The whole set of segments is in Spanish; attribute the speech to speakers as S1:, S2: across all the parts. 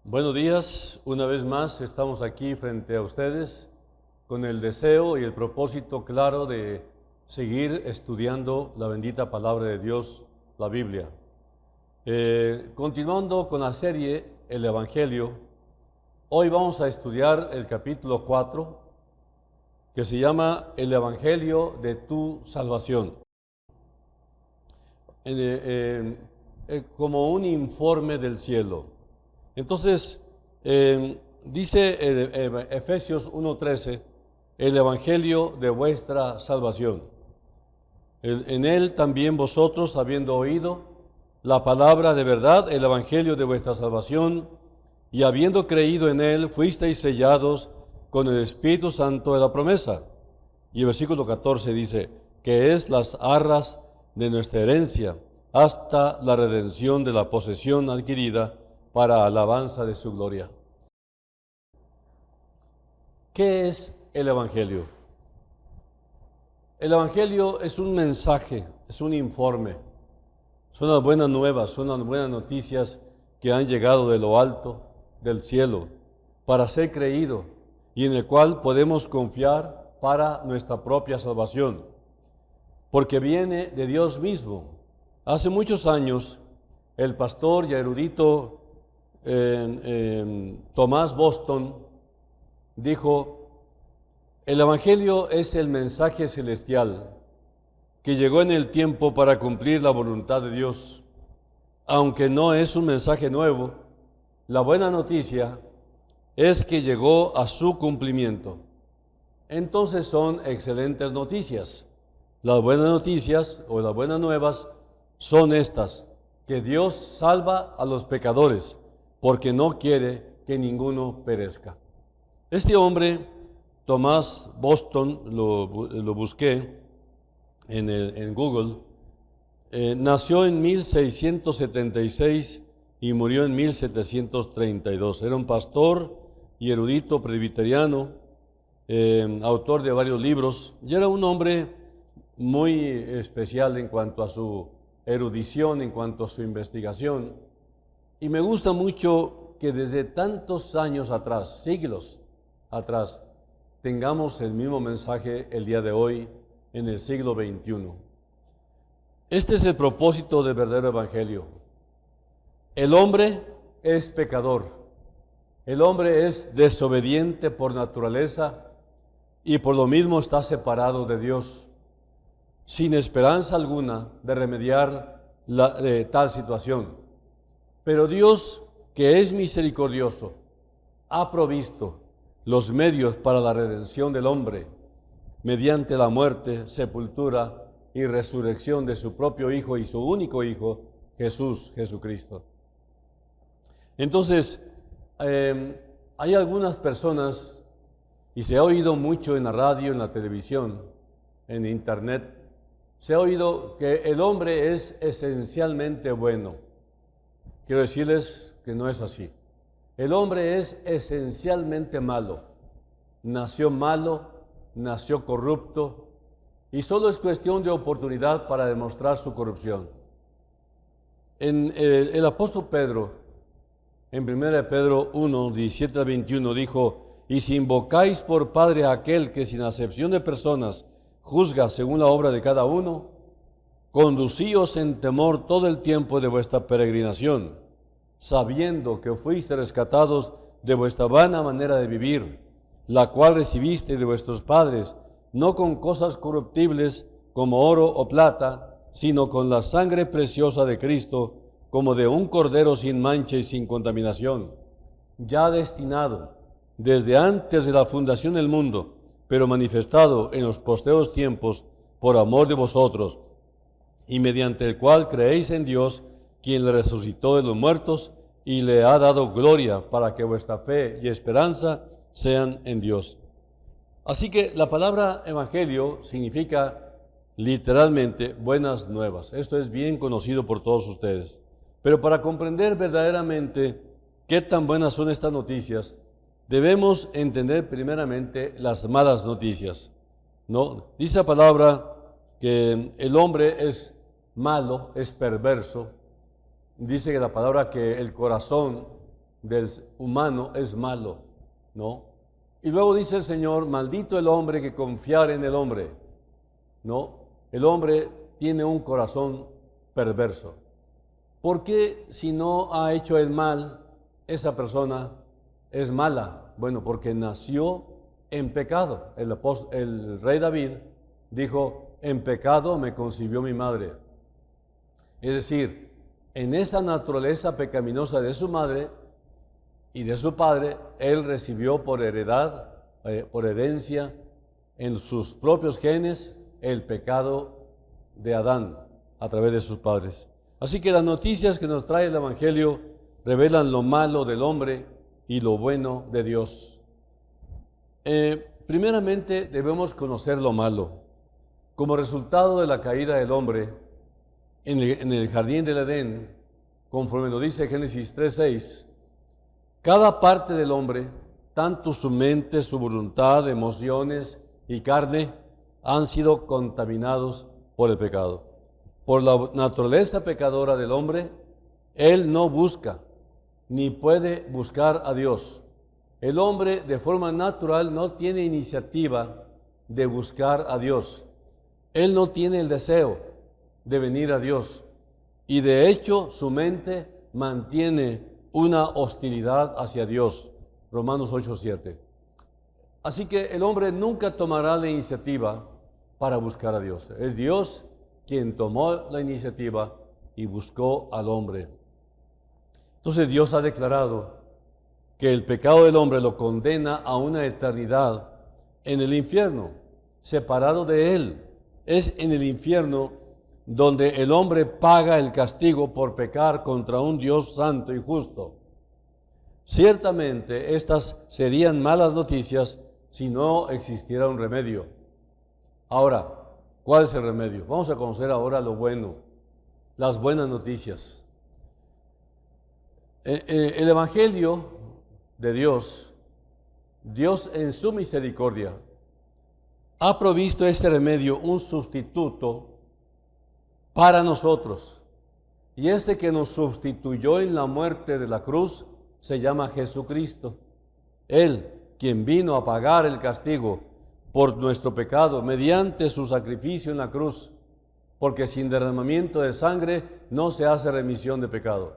S1: Buenos días, una vez más estamos aquí frente a ustedes con el deseo y el propósito claro de seguir estudiando la bendita palabra de Dios, la Biblia. Continuando con la serie El Evangelio, hoy vamos a estudiar el capítulo 4 que se llama El Evangelio de tu salvación. Como un informe del cielo. Entonces, dice Efesios 1:13, el Evangelio de vuestra salvación. En él también vosotros, habiendo oído la palabra de verdad, el Evangelio de vuestra salvación, y habiendo creído en él, fuisteis sellados con el Espíritu Santo de la promesa. Y el versículo 14 dice, que es las arras de nuestra herencia, hasta la redención de la posesión adquirida para alabanza de su gloria. ¿Qué es el Evangelio? El Evangelio es un mensaje, es un informe, son las buenas nuevas, son las buenas noticias que han llegado de lo alto, del cielo, para ser creído y en el cual podemos confiar para nuestra propia salvación, porque viene de Dios mismo. Hace muchos años, el pastor y erudito Thomas Boston dijo, el Evangelio es el mensaje celestial que llegó en el tiempo para cumplir la voluntad de Dios. Aunque no es un mensaje nuevo, la buena noticia es que llegó a su cumplimiento. Entonces son excelentes noticias. Las buenas noticias o las buenas nuevas son estas, que Dios salva a los pecadores, porque no quiere que ninguno perezca. Este hombre, Thomas Boston, lo busqué en Google, nació en 1676 y murió en 1732. Era un pastor y erudito presbiteriano, autor de varios libros, y era un hombre muy especial en cuanto a su erudición, en cuanto a su investigación. Y me gusta mucho que desde tantos años atrás, siglos atrás, tengamos el mismo mensaje el día de hoy, en el siglo XXI. Este es el propósito del verdadero evangelio. El hombre es pecador. El hombre es desobediente por naturaleza y por lo mismo está separado de Dios, sin esperanza alguna de remediar tal situación. Pero Dios, que es misericordioso, ha provisto los medios para la redención del hombre mediante la muerte, sepultura y resurrección de su propio Hijo y su único Hijo, Jesucristo. Entonces, hay algunas personas, y se ha oído mucho en la radio, en la televisión, en internet, se ha oído que el hombre es esencialmente bueno. Quiero decirles que no es así. El hombre es esencialmente malo. Nació malo, nació corrupto, y solo es cuestión de oportunidad para demostrar su corrupción. El apóstol Pedro, en 1 Pedro 1, 17 al 21, dijo, y si invocáis por Padre a aquel que sin acepción de personas juzga según la obra de cada uno, conducíos en temor todo el tiempo de vuestra peregrinación, sabiendo que fuiste rescatados de vuestra vana manera de vivir, la cual recibiste de vuestros padres, no con cosas corruptibles como oro o plata, sino con la sangre preciosa de Cristo, como de un cordero sin mancha y sin contaminación, ya destinado desde antes de la fundación del mundo, pero manifestado en los postreros tiempos por amor de vosotros, y mediante el cual creéis en Dios, quien le resucitó de los muertos y le ha dado gloria, para que vuestra fe y esperanza sean en Dios. Así que la palabra evangelio significa literalmente buenas nuevas. Esto es bien conocido por todos ustedes. Pero para comprender verdaderamente qué tan buenas son estas noticias, debemos entender primeramente las malas noticias. ¿No? Dice la palabra que el hombre es malo, es perverso. Dice que la palabra que el corazón del humano es malo, ¿no? Y luego dice el Señor, maldito el hombre que confiare en el hombre, ¿no? El hombre tiene un corazón perverso. ¿Por qué si no ha hecho el mal, esa persona es mala? Bueno, porque nació en pecado. El rey David dijo, en pecado me concibió mi madre. Es decir, en esa naturaleza pecaminosa de su madre y de su padre, él recibió por herencia, en sus propios genes, el pecado de Adán a través de sus padres. Así que las noticias que nos trae el Evangelio revelan lo malo del hombre y lo bueno de Dios. Primeramente debemos conocer lo malo. Como resultado de la caída del hombre en el jardín del Edén, conforme lo dice Génesis 3:6, cada parte del hombre, tanto su mente, su voluntad, emociones y carne, han sido contaminados por el pecado. Por la naturaleza pecadora del hombre, él no busca ni puede buscar a Dios. El hombre de forma natural no tiene iniciativa de buscar a Dios. Él no tiene el deseo de venir a Dios. Y de hecho su mente mantiene una hostilidad hacia Dios. Romanos 8:7. Así que el hombre nunca tomará la iniciativa para buscar a Dios. Es Dios quien tomó la iniciativa y buscó al hombre. Entonces Dios ha declarado que el pecado del hombre lo condena a una eternidad en el infierno, separado de Él. Es en el infierno donde el hombre paga el castigo por pecar contra un Dios santo y justo. Ciertamente estas serían malas noticias si no existiera un remedio. Ahora, ¿cuál es el remedio? Vamos a conocer ahora lo bueno, las buenas noticias. El Evangelio de Dios, Dios en su misericordia, ha provisto este remedio, un sustituto para nosotros. Y este que nos sustituyó en la muerte de la cruz se llama Jesucristo. Él, quien vino a pagar el castigo por nuestro pecado mediante su sacrificio en la cruz, porque sin derramamiento de sangre no se hace remisión de pecado.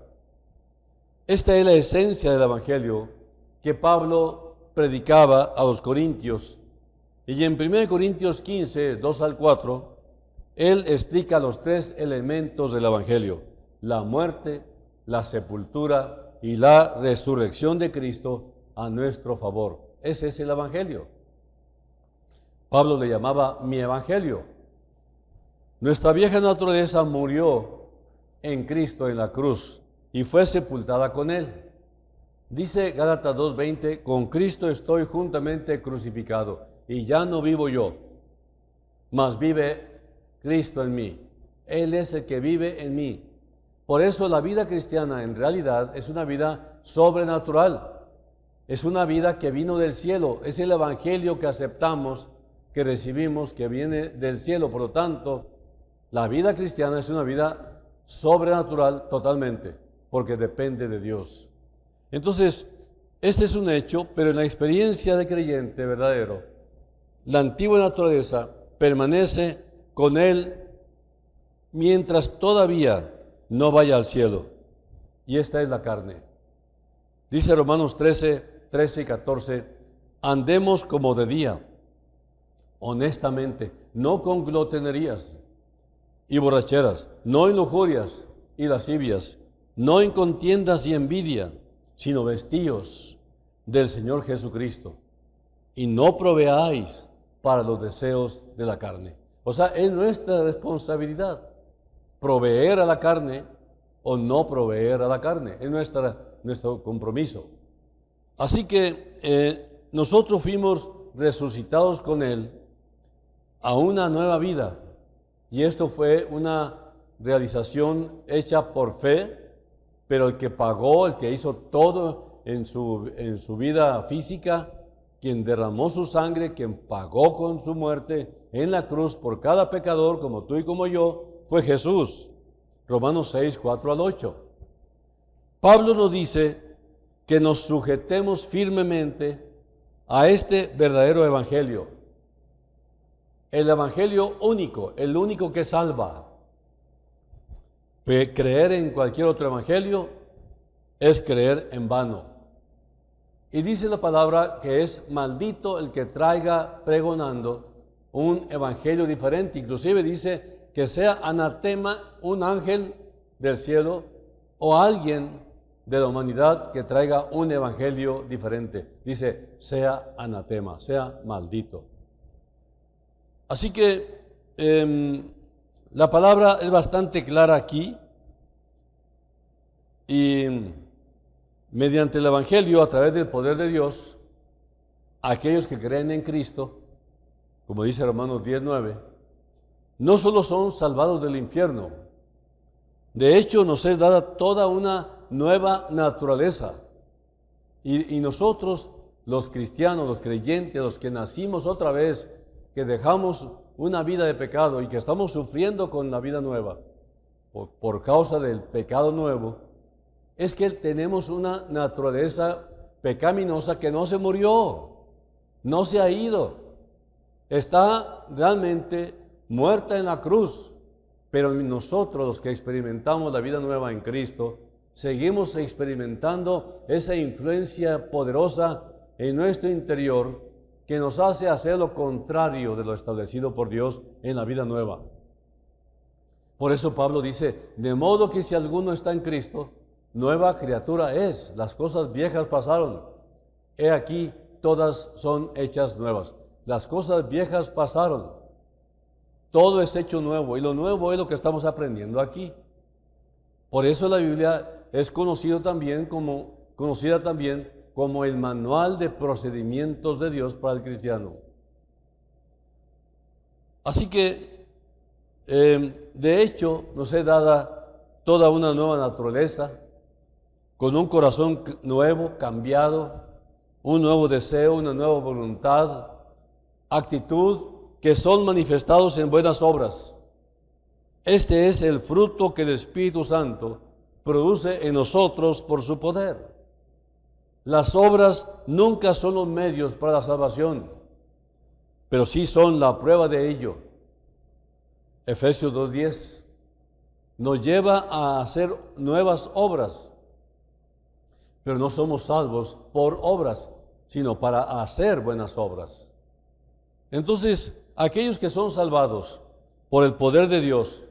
S1: Esta es la esencia del Evangelio que Pablo predicaba a los corintios. Y en 1 Corintios 15, 2 al 4, él explica los tres elementos del Evangelio: la muerte, la sepultura y la resurrección de Cristo a nuestro favor. Ese es el Evangelio. Pablo le llamaba mi Evangelio. Nuestra vieja naturaleza murió en Cristo en la cruz y fue sepultada con Él. Dice Gálatas 2:20, con Cristo estoy juntamente crucificado, y ya no vivo yo, mas vive Cristo en mí. Él es el que vive en mí. Por eso la vida cristiana en realidad es una vida sobrenatural. Es una vida que vino del cielo. Es el Evangelio que aceptamos, que recibimos, que viene del cielo. Por lo tanto, la vida cristiana es una vida sobrenatural totalmente, porque depende de Dios. Entonces, este es un hecho, pero en la experiencia de creyente verdadero, la antigua naturaleza permanece con él mientras todavía no vaya al cielo. Y esta es la carne. Dice Romanos 13 y 14, andemos como de día, honestamente, no con glotonerías y borracheras, no en lujurias y lascivias, no en contiendas y envidia, sino vestíos del Señor Jesucristo, y no proveáis para los deseos de la carne. O sea, es nuestra responsabilidad proveer a la carne o no proveer a la carne. Es nuestro compromiso. Así que nosotros fuimos resucitados con Él a una nueva vida. Y esto fue una realización hecha por fe, pero el que pagó, el que hizo todo en su vida física, quien derramó su sangre, quien pagó con su muerte en la cruz por cada pecador, como tú y como yo, fue Jesús. Romanos 6, 4 al 8. Pablo nos dice que nos sujetemos firmemente a este verdadero evangelio. El evangelio único, el único que salva. Creer en cualquier otro evangelio es creer en vano. Y dice la palabra que es maldito el que traiga pregonando un evangelio diferente. Inclusive dice que sea anatema un ángel del cielo o alguien de la humanidad que traiga un evangelio diferente. Dice, sea anatema, sea maldito. Así que la palabra es bastante clara aquí y mediante el evangelio, a través del poder de Dios, aquellos que creen en Cristo, como dice Romanos 10:9, no solo son salvados del infierno, de hecho nos es dada toda una nueva naturaleza. Y nosotros, los cristianos, los creyentes, los que nacimos otra vez, que dejamos una vida de pecado y que estamos sufriendo con la vida nueva, por causa del pecado nuevo, es que tenemos una naturaleza pecaminosa que no se murió, no se ha ido, está realmente muerta en la cruz, pero nosotros los que experimentamos la vida nueva en Cristo, seguimos experimentando esa influencia poderosa en nuestro interior que nos hace hacer lo contrario de lo establecido por Dios en la vida nueva. Por eso Pablo dice, de modo que si alguno está en Cristo, nueva criatura es, las cosas viejas pasaron, he aquí todas son hechas nuevas. Las cosas viejas pasaron, todo es hecho nuevo, y lo nuevo es lo que estamos aprendiendo aquí. Por eso la Biblia es conocida también como el manual de procedimientos de Dios para el cristiano. Así que, de hecho, nos es dada toda una nueva naturaleza, con un corazón nuevo, cambiado, un nuevo deseo, una nueva voluntad, actitud, que son manifestados en buenas obras. Este es el fruto que el Espíritu Santo produce en nosotros por su poder. Las obras nunca son los medios para la salvación, pero sí son la prueba de ello. Efesios 2:10 nos lleva a hacer nuevas obras, pero no somos salvos por obras, sino para hacer buenas obras. Entonces, aquellos que son salvados por el poder de Dios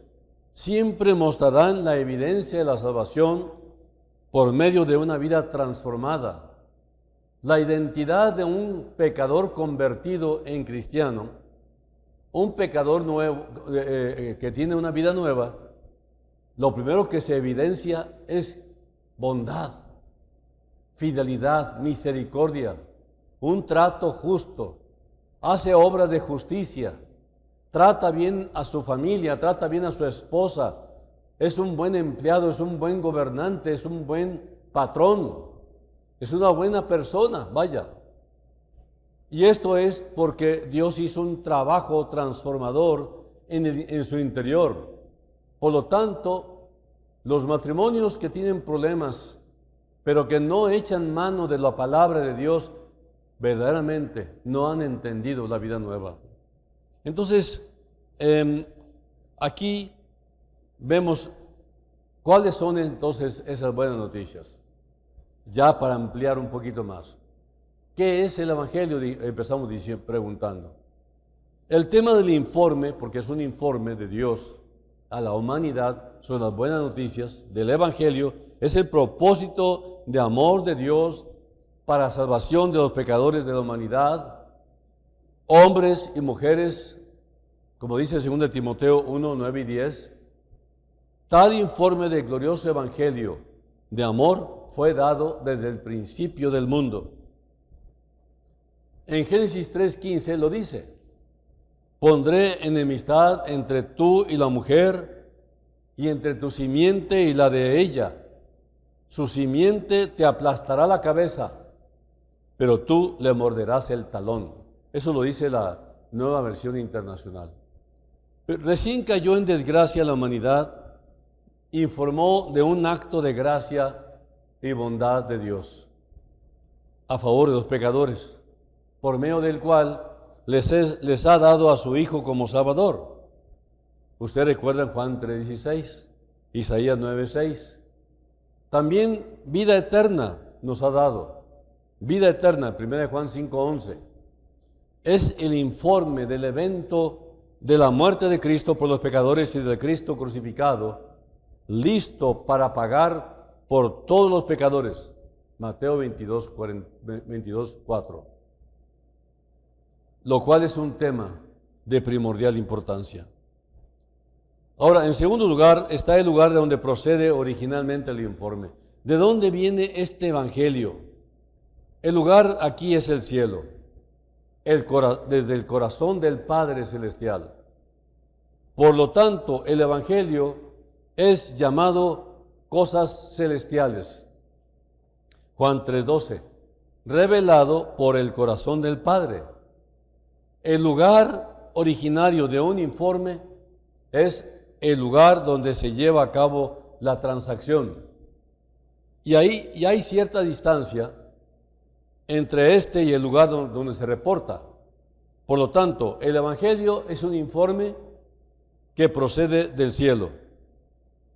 S1: siempre mostrarán la evidencia de la salvación por medio de una vida transformada. La identidad de un pecador convertido en cristiano, un pecador nuevo que tiene una vida nueva, lo primero que se evidencia es bondad, fidelidad, misericordia, un trato justo, hace obras de justicia, trata bien a su familia, trata bien a su esposa, es un buen empleado, es un buen gobernante, es un buen patrón, es una buena persona, vaya. Y esto es porque Dios hizo un trabajo transformador en su interior. Por lo tanto, los matrimonios que tienen problemas, pero que no echan mano de la palabra de Dios, verdaderamente no han entendido la vida nueva. Entonces, aquí vemos cuáles son entonces esas buenas noticias. Ya para ampliar un poquito más. ¿Qué es el Evangelio? Empezamos preguntando. El tema del informe, porque es un informe de Dios a la humanidad, son las buenas noticias del Evangelio, es el propósito de amor de Dios para salvación de los pecadores de la humanidad, hombres y mujeres, como dice 2 Timoteo 1, 9 y 10. Tal informe de glorioso Evangelio de amor fue dado desde el principio del mundo. En Génesis 3:15 lo dice, pondré enemistad entre tú y la mujer, y entre tu simiente y la de ella. Su simiente te aplastará la cabeza, pero tú le morderás el talón. Eso lo dice la Nueva Versión Internacional. Recién cayó en desgracia la humanidad, informó de un acto de gracia y bondad de Dios. a favor de los pecadores, por medio del cual les ha dado a su Hijo como Salvador. Usted recuerda en Juan 3:16, Isaías 9:6. También vida eterna nos ha dado. Vida eterna, 1 Juan 5:11. Es el informe del evento de la muerte de Cristo por los pecadores y del Cristo crucificado, listo para pagar por todos los pecadores. Mateo 22:4. Lo cual es un tema de primordial importancia. Ahora, en segundo lugar, está el lugar de donde procede originalmente el informe. ¿De dónde viene este evangelio? El lugar aquí es el cielo, desde el corazón del Padre Celestial. Por lo tanto, el evangelio es llamado cosas celestiales. Juan 3:12, revelado por el corazón del Padre. El lugar originario de un informe es el lugar donde se lleva a cabo la transacción. Y hay cierta distancia entre este y el lugar donde se reporta. Por lo tanto, el evangelio es un informe que procede del cielo.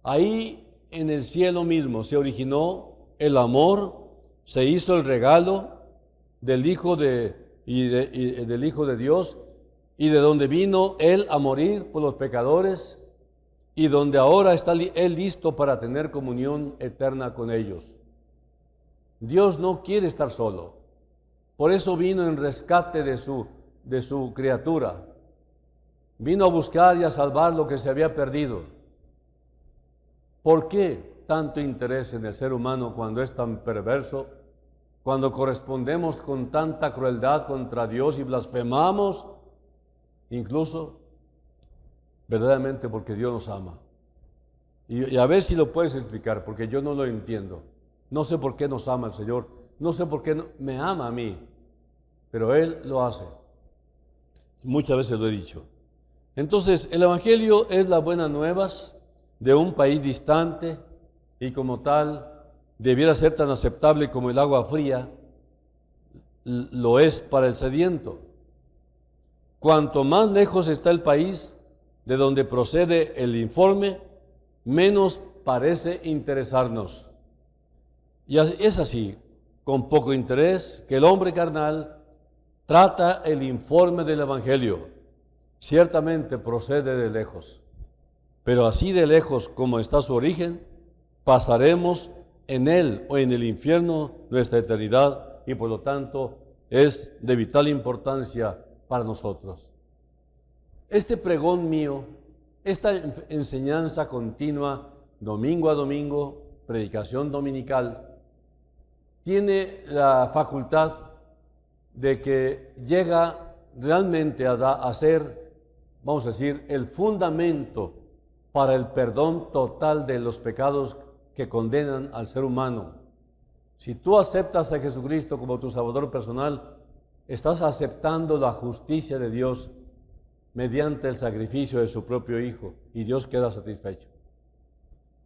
S1: Ahí en el cielo mismo se originó el amor, se hizo el regalo del Hijo del Hijo de Dios, y de donde vino Él a morir por los pecadores, y donde ahora está Él listo para tener comunión eterna con ellos. Dios no quiere estar solo. Por eso vino en rescate de su criatura. Vino a buscar y a salvar lo que se había perdido. ¿Por qué tanto interés en el ser humano cuando es tan perverso? Cuando correspondemos con tanta crueldad contra Dios y blasfemamos, incluso verdaderamente porque Dios nos ama. Y a ver si lo puedes explicar, porque yo no lo entiendo. No sé por qué nos ama el Señor, no sé por qué me ama a mí, pero Él lo hace. Muchas veces lo he dicho. Entonces, el Evangelio es las buenas nuevas de un país distante y como tal debiera ser tan aceptable como el agua fría lo es para el sediento. Cuanto más lejos está el país de donde procede el informe, menos parece interesarnos. Y es así, con poco interés, que el hombre carnal trata el informe del Evangelio. Ciertamente procede de lejos, pero así de lejos como está su origen, pasaremos en él o en el infierno nuestra eternidad, y por lo tanto es de vital importancia para nosotros. Este pregón mío, esta enseñanza continua, domingo a domingo, predicación dominical, tiene la facultad de que llega realmente a ser, vamos a decir, el fundamento para el perdón total de los pecados que condenan al ser humano. Si tú aceptas a Jesucristo como tu Salvador personal, estás aceptando la justicia de Dios mediante el sacrificio de su propio Hijo, y Dios queda satisfecho.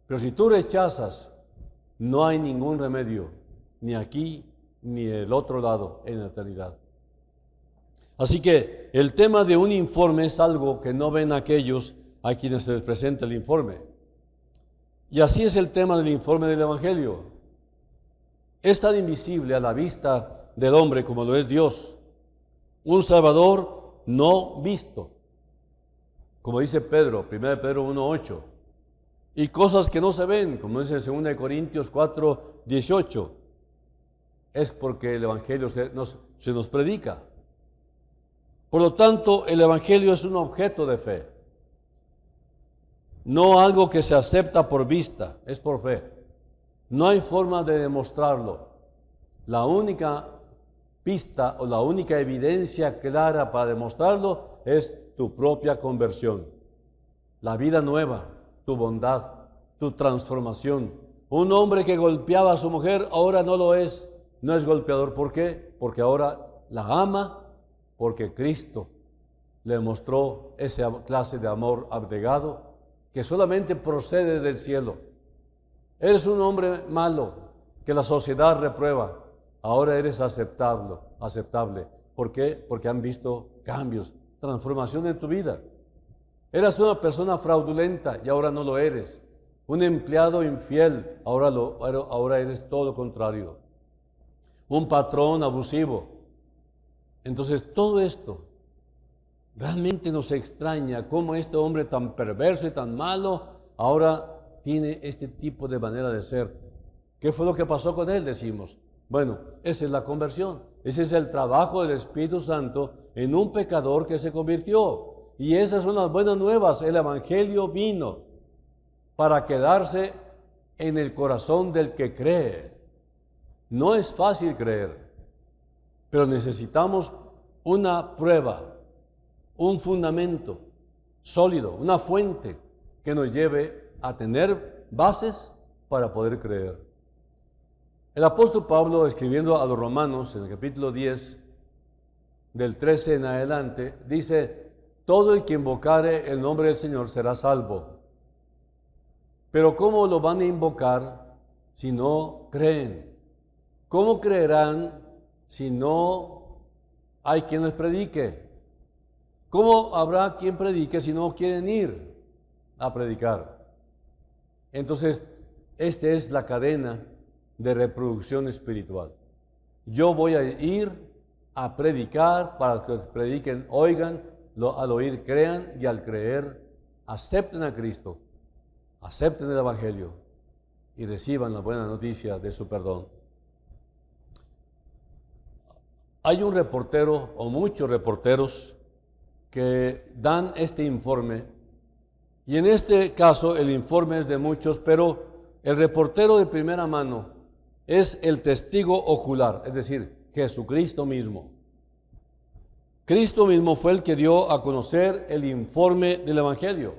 S1: Pero si tú rechazas, no hay ningún remedio, ni aquí ni del otro lado en la eternidad. Así que el tema de un informe es algo que no ven aquellos a quienes se les presenta el informe. Y así es el tema del informe del Evangelio. Es tan invisible a la vista del hombre como lo es Dios. Un Salvador no visto, como dice Pedro, 1 Pedro 1:8. Y cosas que no se ven, como dice 2 Corintios 4:18. Es porque el Evangelio se nos predica. Por lo tanto, el Evangelio es un objeto de fe. No algo que se acepta por vista, es por fe. No hay forma de demostrarlo. La única pista o la única evidencia clara para demostrarlo es tu propia conversión. La vida nueva, tu bondad, tu transformación. Un hombre que golpeaba a su mujer ahora no lo es, no es golpeador. ¿Por qué? Porque ahora la ama, porque Cristo le mostró esa clase de amor abnegado que solamente procede del cielo. Eres un hombre malo que la sociedad reprueba. ahora eres aceptable. ¿Por qué? Porque han visto cambios, transformación en tu vida. Eras una persona fraudulenta y ahora no lo eres. Un empleado infiel, ahora eres todo lo contrario. Un patrón abusivo. Entonces todo esto realmente nos extraña cómo este hombre tan perverso y tan malo ahora tiene este tipo de manera de ser. ¿Qué fue lo que pasó con él? Decimos. Bueno, esa es la conversión. Ese es el trabajo del Espíritu Santo en un pecador que se convirtió. Y esas son las buenas nuevas. El Evangelio vino para quedarse en el corazón del que cree. No es fácil creer, pero necesitamos una prueba, un fundamento sólido, una fuente que nos lleve a tener bases para poder creer. El apóstol Pablo, escribiendo a los romanos en el capítulo 10, del 13 en adelante, dice: todo el que invocare el nombre del Señor será salvo. Pero ¿cómo lo van a invocar si no creen? ¿Cómo creerán si no hay quien les predique? ¿Cómo habrá quien predique si no quieren ir a predicar? Entonces, esta es la cadena de reproducción espiritual. Yo voy a ir a predicar para que prediquen, oigan, al oír crean y al creer acepten a Cristo, acepten el Evangelio y reciban la buena noticia de su perdón. Hay un reportero o muchos reporteros que dan este informe y en este caso el informe es de muchos, pero el reportero de primera mano es el testigo ocular, es decir, Jesucristo mismo. Cristo mismo fue el que dio a conocer el informe del Evangelio,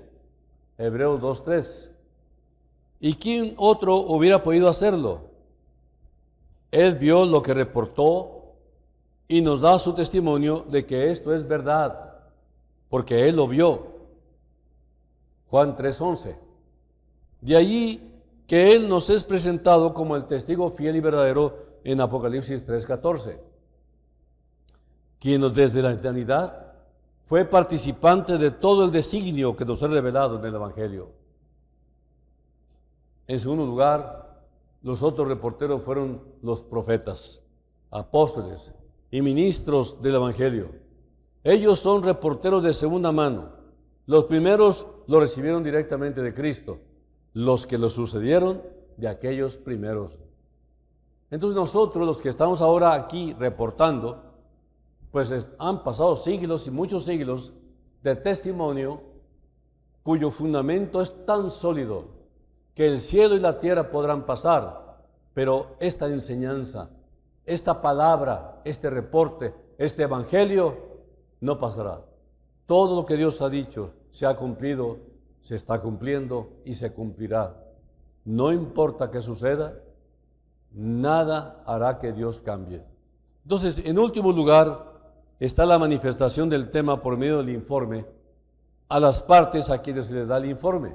S1: Hebreos 2:3. ¿Y quién otro hubiera podido hacerlo? Él vio lo que reportó y nos da su testimonio de que esto es verdad, porque Él lo vio. Juan 3:11. De allí que Él nos es presentado como el testigo fiel y verdadero en Apocalipsis 3:14. Quien desde la eternidad fue participante de todo el designio que nos ha revelado en el Evangelio. En segundo lugar, los otros reporteros fueron los profetas, apóstoles y ministros del Evangelio. Ellos son reporteros de segunda mano. Los primeros lo recibieron directamente de Cristo, los que lo sucedieron de aquellos primeros. Entonces nosotros, los que estamos ahora aquí reportando, pues han pasado siglos y muchos siglos de testimonio cuyo fundamento es tan sólido que el cielo y la tierra podrán pasar, pero esta enseñanza, esta palabra, este reporte, este evangelio no pasará. Todo lo que Dios ha dicho se ha cumplido, se está cumpliendo y se cumplirá. No importa qué suceda, nada hará que Dios cambie. Entonces, en último lugar, está la manifestación del tema por medio del informe a las partes a quienes se les da el informe.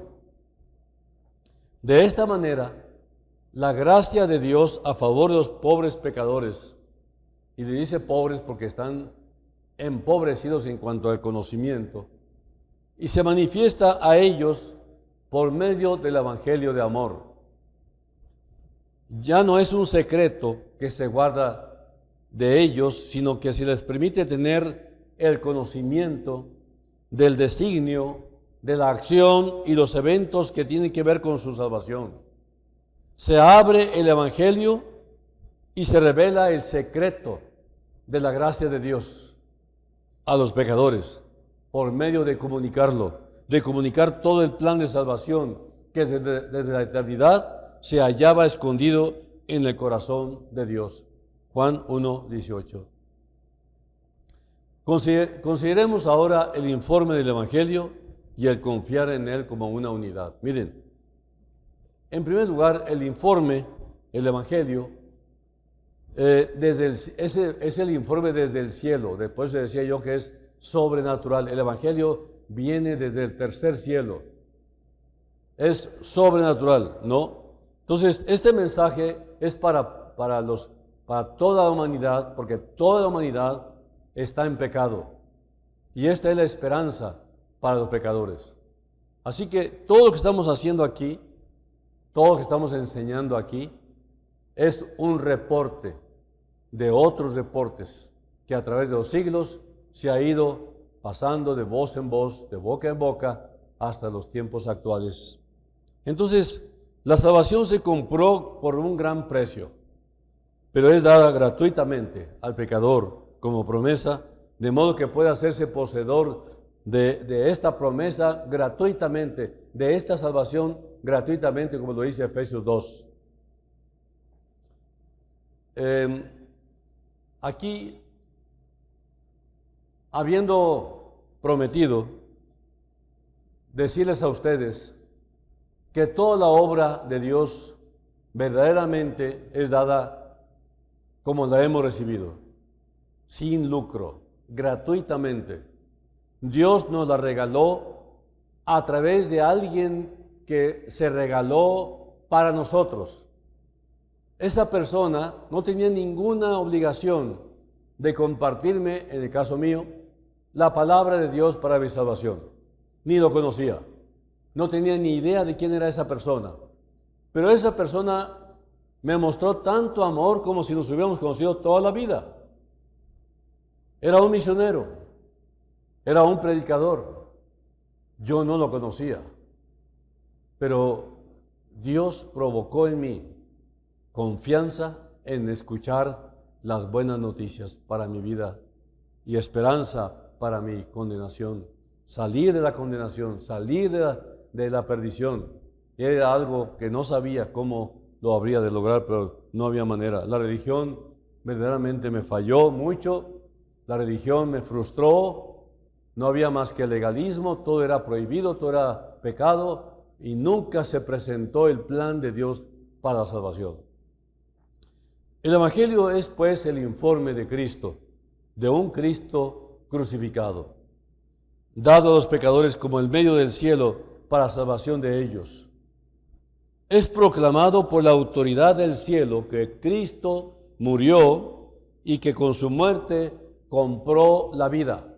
S1: De esta manera, la gracia de Dios a favor de los pobres pecadores, y le dice pobres porque están empobrecidos en cuanto al conocimiento, y se manifiesta a ellos por medio del Evangelio de amor. Ya no es un secreto que se guarda de ellos, sino que se les permite tener el conocimiento del designio, de la acción y los eventos que tienen que ver con su salvación. Se abre el Evangelio y se revela el secreto de la gracia de Dios a los pecadores por medio de comunicarlo, de comunicar todo el plan de salvación que desde la eternidad se hallaba escondido en el corazón de Dios. Juan 1:18. Consideremos ahora el informe del Evangelio y el confiar en él como una unidad. Miren, en primer lugar, el informe, el Evangelio, es el informe desde el cielo. Después decía yo que es sobrenatural. El Evangelio viene desde el tercer cielo. Es sobrenatural, ¿no? Entonces, este mensaje es para los para toda la humanidad, porque toda la humanidad está en pecado. Y esta es la esperanza para los pecadores. Así que todo lo que estamos haciendo aquí, todo lo que estamos enseñando aquí, es un reporte de otros reportes que a través de los siglos se ha ido pasando de voz en voz, de boca en boca, hasta los tiempos actuales. Entonces, la salvación se compró por un gran precio, pero es dada gratuitamente al pecador como promesa, de modo que pueda hacerse poseedor de esta promesa gratuitamente, de esta salvación gratuitamente, como lo dice Efesios 2. Aquí, habiendo prometido decirles a ustedes que toda la obra de Dios verdaderamente es dada como la hemos recibido, sin lucro, gratuitamente. Dios nos la regaló a través de alguien que se regaló para nosotros. Esa persona no tenía ninguna obligación de compartirme, en el caso mío, la palabra de Dios para mi salvación. Ni lo conocía. No tenía ni idea de quién era esa persona. Pero esa persona me mostró tanto amor como si nos hubiéramos conocido toda la vida. Era un misionero, era un predicador. Yo no lo conocía. Pero Dios provocó en mí confianza en escuchar las buenas noticias para mi vida y esperanza para mi condenación. Salir de la condenación, salir de la perdición. Era algo que no sabía cómo lo habría de lograr, pero no había manera. La religión verdaderamente me falló mucho, la religión me frustró, no había más que legalismo, todo era prohibido, todo era pecado y nunca se presentó el plan de Dios para la salvación. El Evangelio es pues el informe de Cristo, de un Cristo crucificado, dado a los pecadores como el medio del cielo para salvación de ellos. Es proclamado por la autoridad del cielo que Cristo murió y que con su muerte compró la vida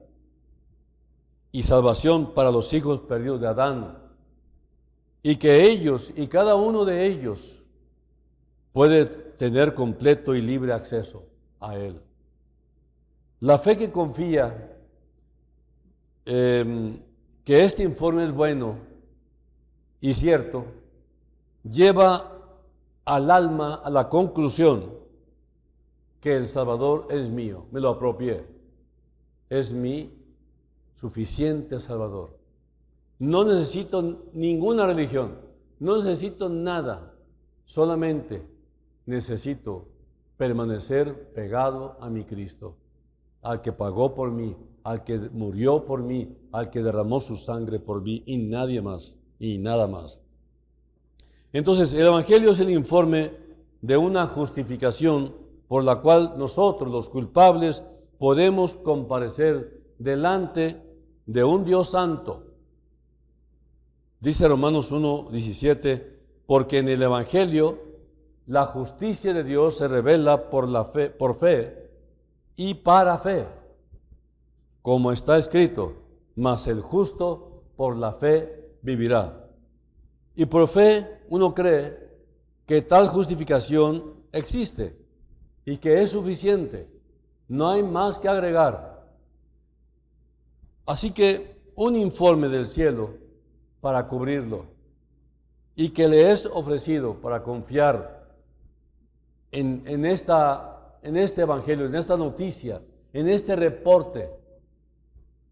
S1: y salvación para los hijos perdidos de Adán, y que ellos y cada uno de ellos puede tener completo y libre acceso a Él. La fe que confía que este informe es bueno y cierto, lleva al alma a la conclusión que el Salvador es mío, me lo apropié, es mi suficiente Salvador. No necesito ninguna religión, no necesito nada, solamente necesito permanecer pegado a mi Cristo, al que pagó por mí, al que murió por mí, al que derramó su sangre por mí y nadie más y nada más. Entonces, el Evangelio es el informe de una justificación por la cual nosotros, los culpables, podemos comparecer delante de un Dios santo. Dice Romanos 1:17, porque en el Evangelio la justicia de Dios se revela por fe y para fe, como está escrito, mas el justo por la fe vivirá. Y por fe uno cree que tal justificación existe y que es suficiente, no hay más que agregar. Así que un informe del cielo para cubrirlo y que le es ofrecido para confiar en este evangelio, en esta noticia, en este reporte,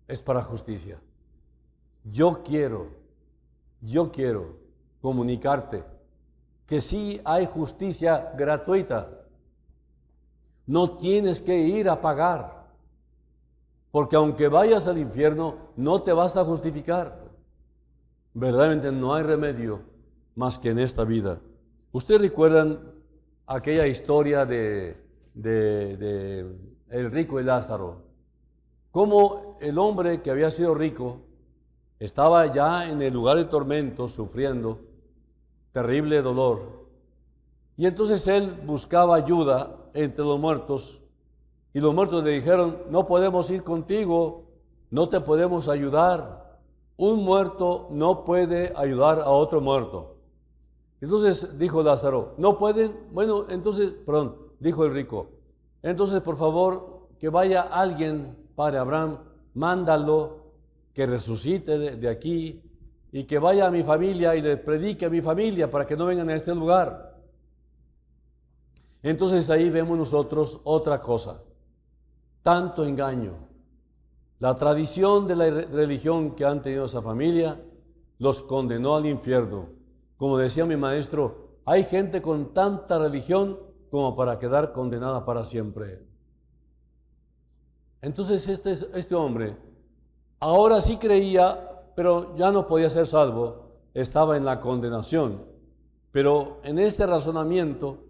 S1: es para justicia. Yo quiero comunicarte que sí hay justicia gratuita. No tienes que ir a pagar, porque aunque vayas al infierno, no te vas a justificar. Verdaderamente no hay remedio más que en esta vida. ¿Ustedes recuerdan aquella historia de el rico y Lázaro? Cómo el hombre que había sido rico estaba ya en el lugar de tormento, sufriendo terrible dolor. Y entonces él buscaba ayuda entre los muertos, y los muertos le dijeron, no podemos ir contigo, no te podemos ayudar. Un muerto no puede ayudar a otro muerto. Entonces dijo Lázaro, ¿no pueden? Bueno, entonces, perdón, dijo el rico, entonces por favor que vaya alguien, Padre Abraham, mándalo, que resucite de aquí y que vaya a mi familia y le predique a mi familia para que no vengan a este lugar. Entonces ahí vemos nosotros otra cosa, tanto engaño. La tradición de la religión que han tenido esa familia los condenó al infierno. Como decía mi maestro, hay gente con tanta religión como para quedar condenada para siempre. Entonces este hombre ahora sí creía, pero ya no podía ser salvo, estaba en la condenación. Pero en este razonamiento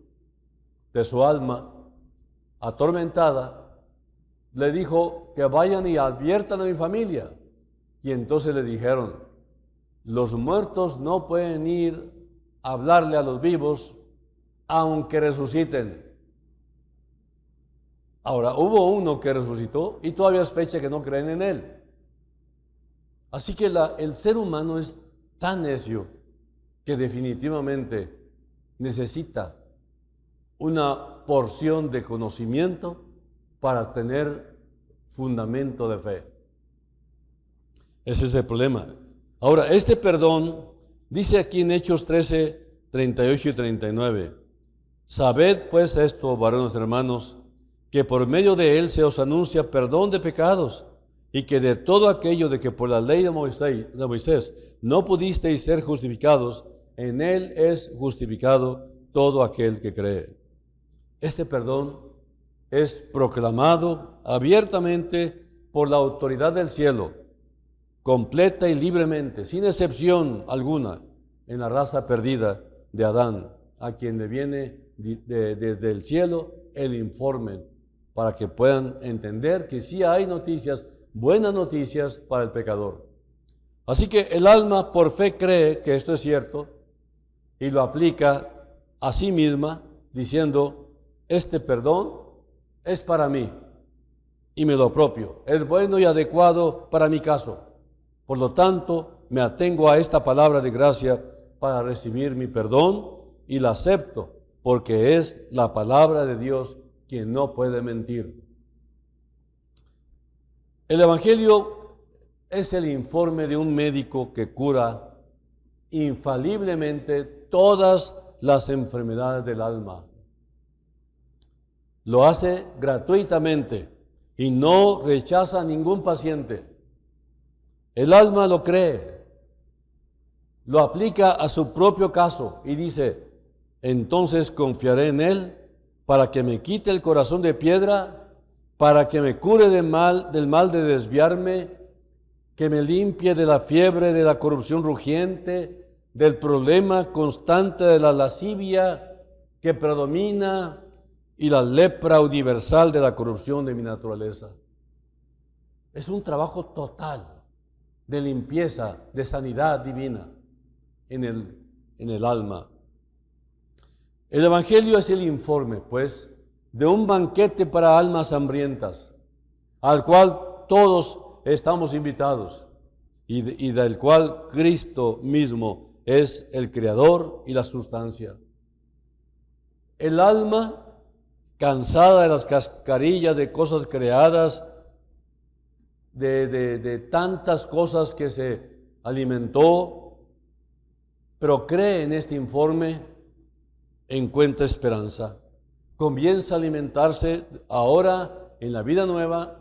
S1: de su alma atormentada, le dijo que vayan y adviertan a mi familia. Y entonces le dijeron, los muertos no pueden ir a hablarle a los vivos, aunque resuciten. Ahora, hubo uno que resucitó y todavía es fecha que no creen en él. Así que el ser humano es tan necio que definitivamente necesita una porción de conocimiento para tener fundamento de fe. Ese es el problema. Ahora, este perdón, dice aquí en Hechos 13, 38 y 39, sabed pues esto, varones hermanos, que por medio de él se os anuncia perdón de pecados, y que de todo aquello de que por la ley de Moisés no pudisteis ser justificados, en él es justificado todo aquel que cree. Este perdón es proclamado abiertamente por la autoridad del cielo, completa y libremente, sin excepción alguna, en la raza perdida de Adán, a quien le viene desde el cielo el informe, para que puedan entender que sí hay noticias, buenas noticias para el pecador. Así que el alma por fe cree que esto es cierto y lo aplica a sí misma, diciendo, este perdón es para mí y me lo apropio, es bueno y adecuado para mi caso. Por lo tanto, me atengo a esta palabra de gracia para recibir mi perdón y la acepto, porque es la palabra de Dios quien no puede mentir. El Evangelio es el informe de un médico que cura infaliblemente todas las enfermedades del alma. Lo hace gratuitamente y no rechaza a ningún paciente. El alma lo cree, lo aplica a su propio caso y dice, entonces confiaré en él para que me quite el corazón de piedra, para que me cure del mal de desviarme, que me limpie de la fiebre de la corrupción rugiente, del problema constante de la lascivia que predomina y la lepra universal de la corrupción de mi naturaleza. Es un trabajo total de limpieza, de sanidad divina en el alma. El Evangelio es el informe, pues, de un banquete para almas hambrientas, al cual todos estamos invitados y del cual Cristo mismo es el creador y la sustancia. El alma, cansada de las cascarillas de cosas creadas, de tantas cosas que se alimentó, pero cree en este informe, encuentra esperanza. Comienza a alimentarse ahora en la vida nueva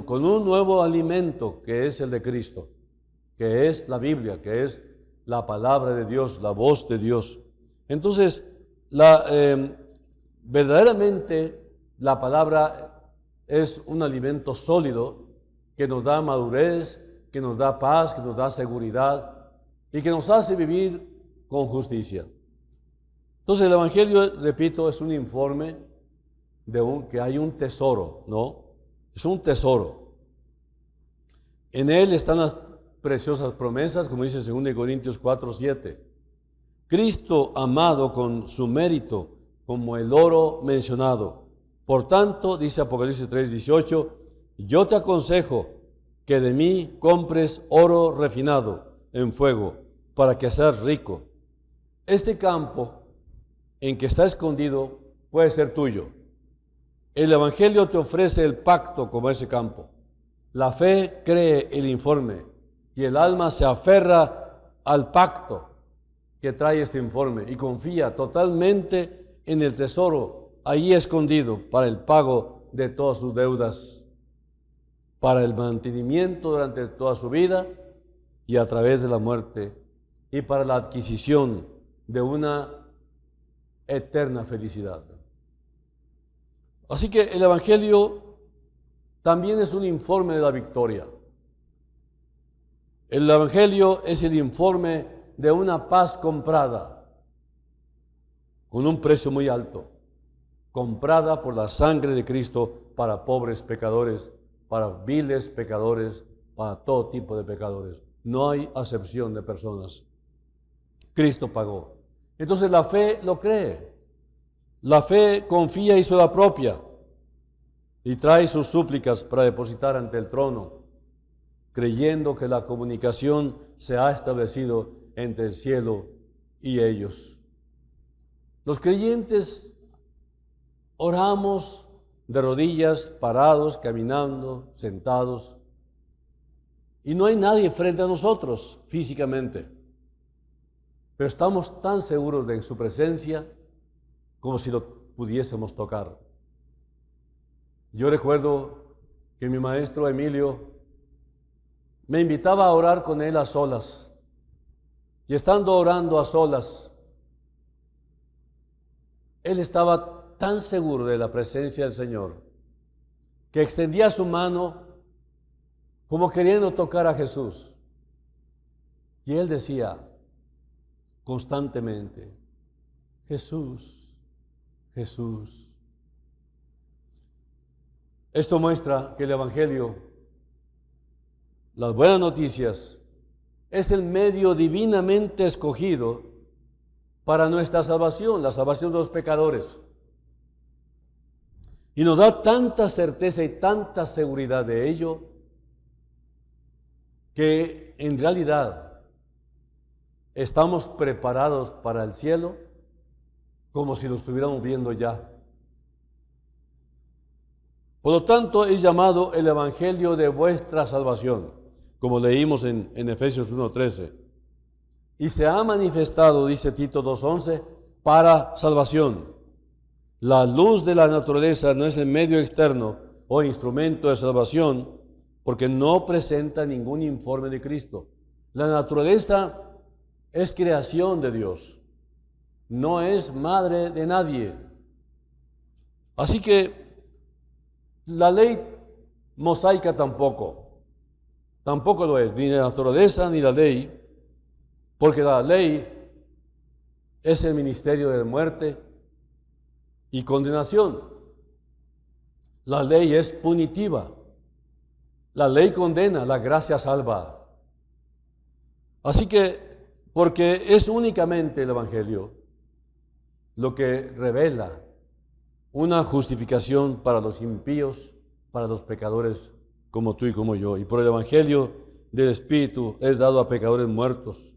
S1: con un nuevo alimento que es el de Cristo, que es la Biblia, que es la palabra de Dios, la voz de Dios. Entonces, verdaderamente la palabra es un alimento sólido que nos da madurez, que nos da paz, que nos da seguridad y que nos hace vivir con justicia. Entonces el Evangelio, repito, es un informe de que hay un tesoro, ¿no? Es un tesoro. En él están las preciosas promesas, como dice 2 Corintios 4, 7. Cristo amado con su mérito, como el oro mencionado, Por tanto, dice Apocalipsis 3:18, yo te aconsejo que de mí compres oro refinado en fuego para que seas rico. Este campo en que está escondido puede ser tuyo. El Evangelio te ofrece el pacto como ese campo. La fe cree el informe y el alma se aferra al pacto que trae este informe y confía totalmente en el tesoro ahí escondido para el pago de todas sus deudas, para el mantenimiento durante toda su vida y a través de la muerte, y para la adquisición de una eterna felicidad. Así que el Evangelio también es un informe de la victoria. El Evangelio es el informe de una paz comprada con un precio muy alto, comprada por la sangre de Cristo para pobres pecadores, para viles pecadores, para todo tipo de pecadores. No hay acepción de personas. Cristo pagó. Entonces la fe lo cree. La fe confía y se la apropia y trae sus súplicas para depositar ante el trono, creyendo que la comunicación se ha establecido entre el cielo y ellos. Los creyentes oramos de rodillas, parados, caminando, sentados, y no hay nadie frente a nosotros físicamente, pero estamos tan seguros de su presencia como si lo pudiésemos tocar. Yo recuerdo que mi maestro Emilio me invitaba a orar con él a solas, y estando orando a solas, él estaba tan seguro de la presencia del Señor que extendía su mano como queriendo tocar a Jesús. Y él decía constantemente, Jesús, Jesús. Esto muestra que el Evangelio, las buenas noticias, es el medio divinamente escogido para nuestra salvación, la salvación de los pecadores. Y nos da tanta certeza y tanta seguridad de ello, que en realidad estamos preparados para el cielo como si lo estuviéramos viendo ya. Por lo tanto, es llamado el Evangelio de vuestra salvación, como leímos en Efesios 1:13. Y se ha manifestado, dice Tito 2:11, para salvación. La luz de la naturaleza no es el medio externo o instrumento de salvación, porque no presenta ningún informe de Cristo. La naturaleza es creación de Dios, no es madre de nadie. Así que la ley mosaica tampoco lo es, ni la naturaleza ni la ley, porque la ley es el ministerio de muerte y condenación. La ley es punitiva. La ley condena, la gracia salva. Así que, porque es únicamente el Evangelio lo que revela una justificación para los impíos, para los pecadores como tú y como yo. Y por el Evangelio del Espíritu es dado a pecadores muertos.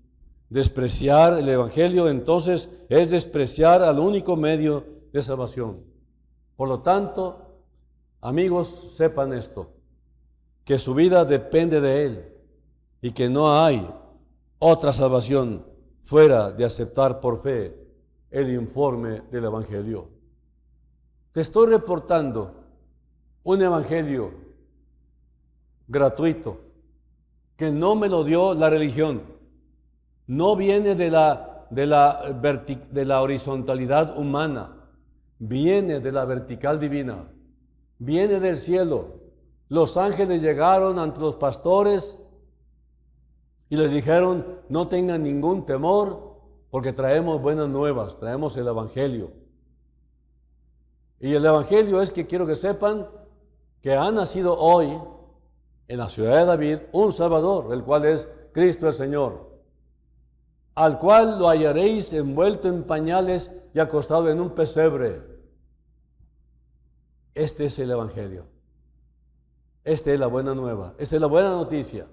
S1: Despreciar el Evangelio entonces es despreciar al único medio de salvación. Por lo tanto, amigos, sepan esto, que su vida depende de Él y que no hay otra salvación fuera de aceptar por fe el informe del Evangelio. Te estoy reportando un Evangelio gratuito que no me lo dio la religión, no viene de la horizontalidad humana, viene de la vertical divina, viene del cielo. Los ángeles llegaron ante los pastores y les dijeron, no tengan ningún temor, porque traemos buenas nuevas, traemos el Evangelio. Y el Evangelio es que quiero que sepan que ha nacido hoy en la ciudad de David un Salvador, el cual es Cristo el Señor, al cual lo hallaréis envuelto en pañales y acostado en un pesebre. Este es el Evangelio. Esta es la buena nueva. Esta es la buena noticia.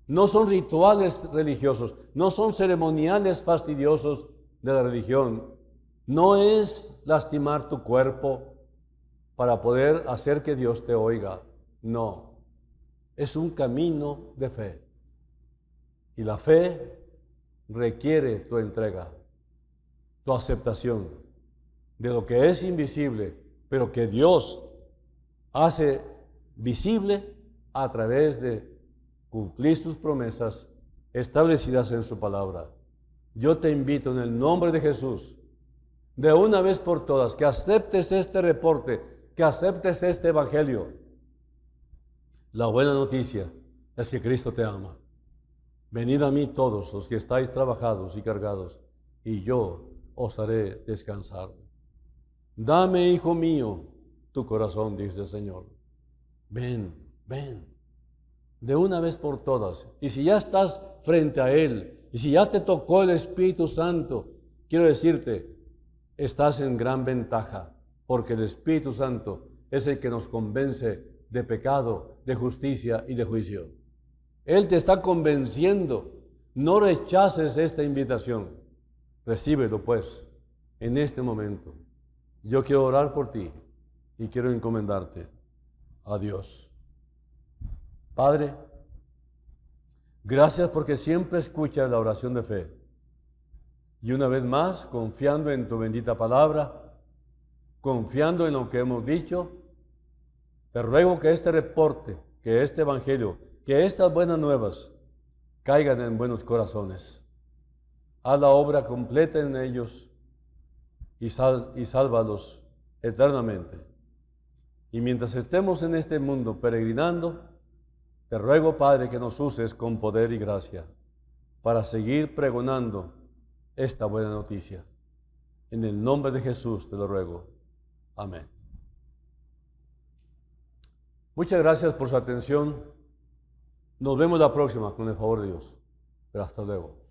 S1: No son rituales religiosos, no son ceremoniales fastidiosos de la religión. No es lastimar tu cuerpo para poder hacer que Dios te oiga. No. Es un camino de fe. Y la fe requiere tu entrega, tu aceptación de lo que es invisible, pero que Dios hace visible a través de cumplir sus promesas establecidas en su palabra. Yo te invito en el nombre de Jesús, de una vez por todas, que aceptes este reporte, que aceptes este evangelio. La buena noticia es que Cristo te ama. Venid a mí todos los que estáis trabajados y cargados, y yo os haré descansar. Dame, hijo mío, tu corazón, dice el Señor. Ven, ven, de una vez por todas. Y si ya estás frente a Él, y si ya te tocó el Espíritu Santo, quiero decirte, estás en gran ventaja, porque el Espíritu Santo es el que nos convence de pecado, de justicia y de juicio. Él te está convenciendo. No rechaces esta invitación. Recíbelo, pues, en este momento. Yo quiero orar por ti y quiero encomendarte a Dios. Padre, gracias porque siempre escuchas la oración de fe. Y una vez más, confiando en tu bendita palabra, confiando en lo que hemos dicho, te ruego que este reporte, que este evangelio, que estas buenas nuevas caigan en buenos corazones. Haz la obra completa en ellos y sálvalos eternamente. Y mientras estemos en este mundo peregrinando, te ruego, Padre, que nos uses con poder y gracia para seguir pregonando esta buena noticia. En el nombre de Jesús te lo ruego. Amén. Muchas gracias por su atención. Nos vemos la próxima con el favor de Dios. Pero hasta luego.